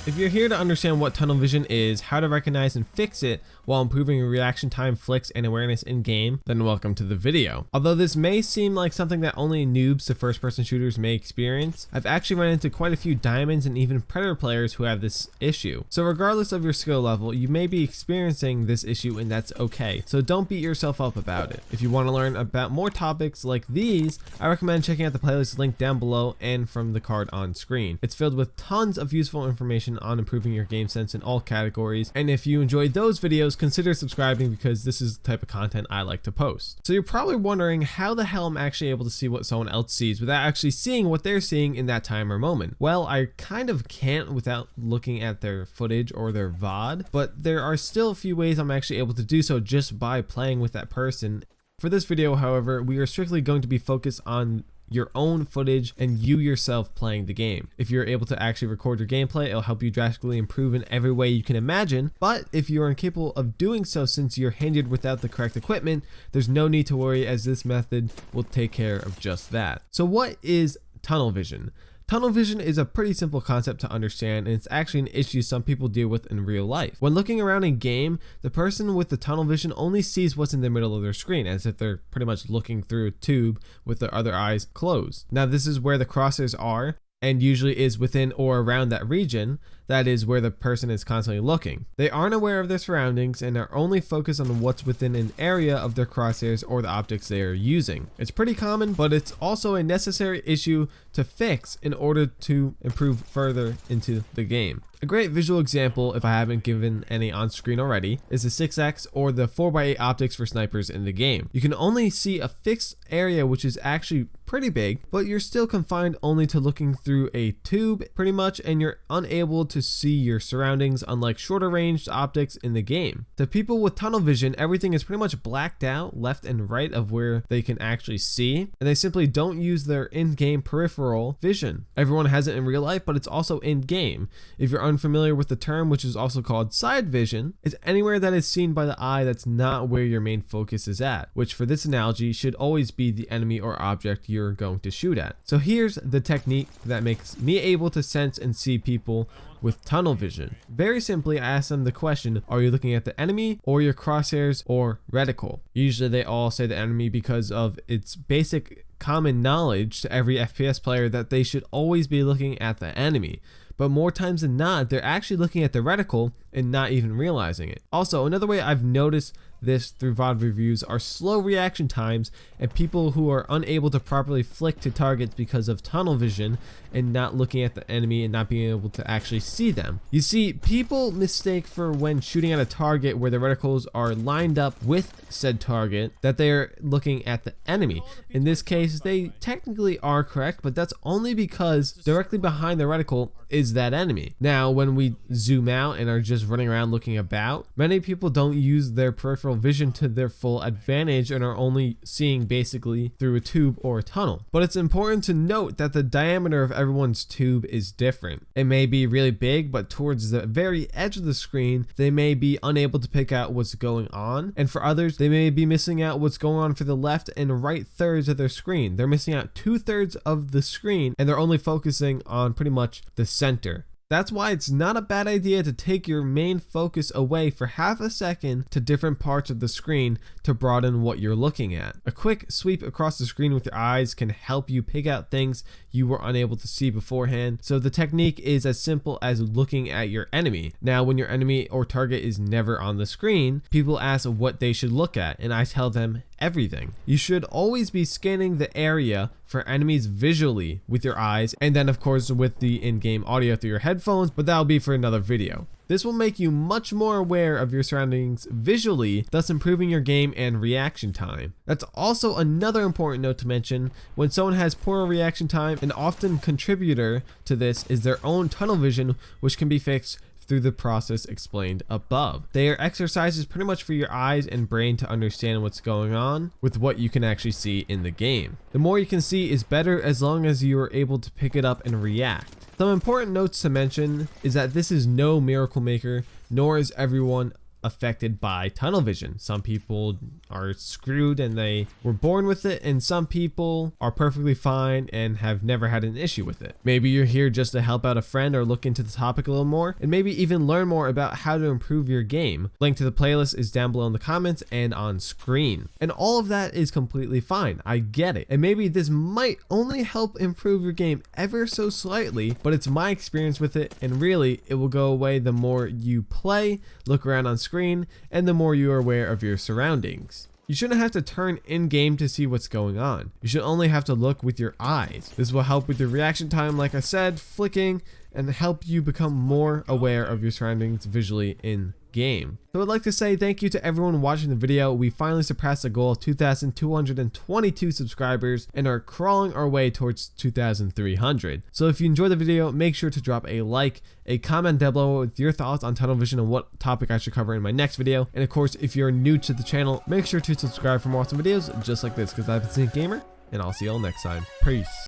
If you're here to understand what tunnel vision is, how to recognize and fix it while improving your reaction time, flicks, and awareness in game, then welcome to the video. Although this may seem like something that only noobs to first-person shooters may experience, I've actually run into quite a few diamonds and even predator players who have this issue. So regardless of your skill level, you may be experiencing this issue and that's okay. So don't beat yourself up about it. If you want to learn about more topics like these, I recommend checking out the playlist linked down below and from the card on screen. It's filled with tons of useful information on improving your game sense in all categories, and if you enjoyed those videos, consider subscribing because this is the type of content I like to post. So you're probably wondering how the hell I'm actually able to see what someone else sees without actually seeing what they're seeing in that time or moment. Well, I kind of can't without looking at their footage or their VOD, but there are still a few ways I'm actually able to do so just by playing with that person. For this video, however, we are strictly going to be focused on your own footage and you yourself playing the game. If you're able to actually record your gameplay, it'll help you drastically improve in every way you can imagine. But if you're incapable of doing so since you're hindered without the correct equipment, there's no need to worry as this method will take care of just that. So what is tunnel vision? Tunnel vision is a pretty simple concept to understand, and it's actually an issue some people deal with in real life. When looking around in game, the person with the tunnel vision only sees what's in the middle of their screen, as if they're pretty much looking through a tube with their other eyes closed. Now this is where the crosshairs are, and usually is within or around that region. That is where the person is constantly looking. They aren't aware of their surroundings and are only focused on what's within an area of their crosshairs or the optics they are using. It's pretty common, but it's also a necessary issue to fix in order to improve further into the game. A great visual example, if I haven't given any on screen already, is the 6x or the 4x8 optics for snipers in the game. You can only see a fixed area which is actually pretty big, but you're still confined only to looking through a tube pretty much, and you're unable to see your surroundings, unlike shorter ranged optics in the game. To people with tunnel vision, everything is pretty much blacked out left and right of where they can actually see, and they simply don't use their in-game peripheral vision. Everyone has it in real life, but it's also in-game. If you're unfamiliar with the term, which is also called side vision, is anywhere that is seen by the eye that's not where your main focus is at, which for this analogy should always be the enemy or object you're going to shoot at. So here's the technique that makes me able to sense and see people with tunnel vision. Very simply, I ask them the question, are you looking at the enemy or your crosshairs or reticle? Usually they all say the enemy because of its basic common knowledge to every FPS player that they should always be looking at the enemy. But more times than not, they're actually looking at the reticle and not even realizing it. Also, another way I've noticed this through VOD reviews are slow reaction times and people who are unable to properly flick to targets because of tunnel vision and not looking at the enemy and not being able to actually see them. You see, people mistake for when shooting at a target where the reticles are lined up with said target that they are looking at the enemy. In this case, they technically are correct, but that's only because directly behind the reticle is that enemy. Now, when we zoom out and are just running around looking about, many people don't use their peripheral vision to their full advantage and are only seeing basically through a tube or a tunnel. But it's important to note that the diameter of everyone's tube is different. It may be really big, but towards the very edge of the screen, they may be unable to pick out what's going on. And for others, they may be missing out what's going on for the left and right thirds of their screen. They're missing out 2/3 of the screen and they're only focusing on pretty much the center. That's why it's not a bad idea to take your main focus away for half a second to different parts of the screen to broaden what you're looking at. A quick sweep across the screen with your eyes can help you pick out things you were unable to see beforehand. So the technique is as simple as looking at your enemy. Now, when your enemy or target is never on the screen, people ask what they should look at, and I tell them everything. You should always be scanning the area for enemies visually with your eyes, and then of course with the in-game audio through your headphones, but that'll be for another video. This will make you much more aware of your surroundings visually, thus improving your game and reaction time. That's also another important note to mention. When someone has poor reaction time, an often contributor to this is their own tunnel vision, which can be fixed through the process explained above. They are exercises pretty much for your eyes and brain to understand what's going on with what you can actually see in the game. The more you can see is better as long as you are able to pick it up and react. Some important notes to mention is that this is no miracle maker, nor is everyone affected by tunnel vision. Some people are screwed and they were born with it, and some people are perfectly fine and have never had an issue with it. Maybe you're here just to help out a friend or look into the topic a little more, and maybe even learn more about how to improve your game. Link to the playlist is down below in the comments and on screen. And all of that is completely fine. I get it. And maybe this might only help improve your game ever so slightly, but it's my experience with it, and really it will go away the more you play, look around on screen, and the more you are aware of your surroundings. You shouldn't have to turn in-game to see what's going on. You should only have to look with your eyes. This will help with your reaction time, like I said, flicking, and help you become more aware of your surroundings visually in game. So I'd like to say thank you to everyone watching the video. We finally surpassed the goal of 2,222 subscribers and are crawling our way towards 2,300. So if you enjoyed the video, make sure to drop a like, a comment down below with your thoughts on tunnel vision and what topic I should cover in my next video. And of course, if you're new to the channel, make sure to subscribe for more awesome videos just like this, because I've been Gamer, and I'll see you all next time. Peace.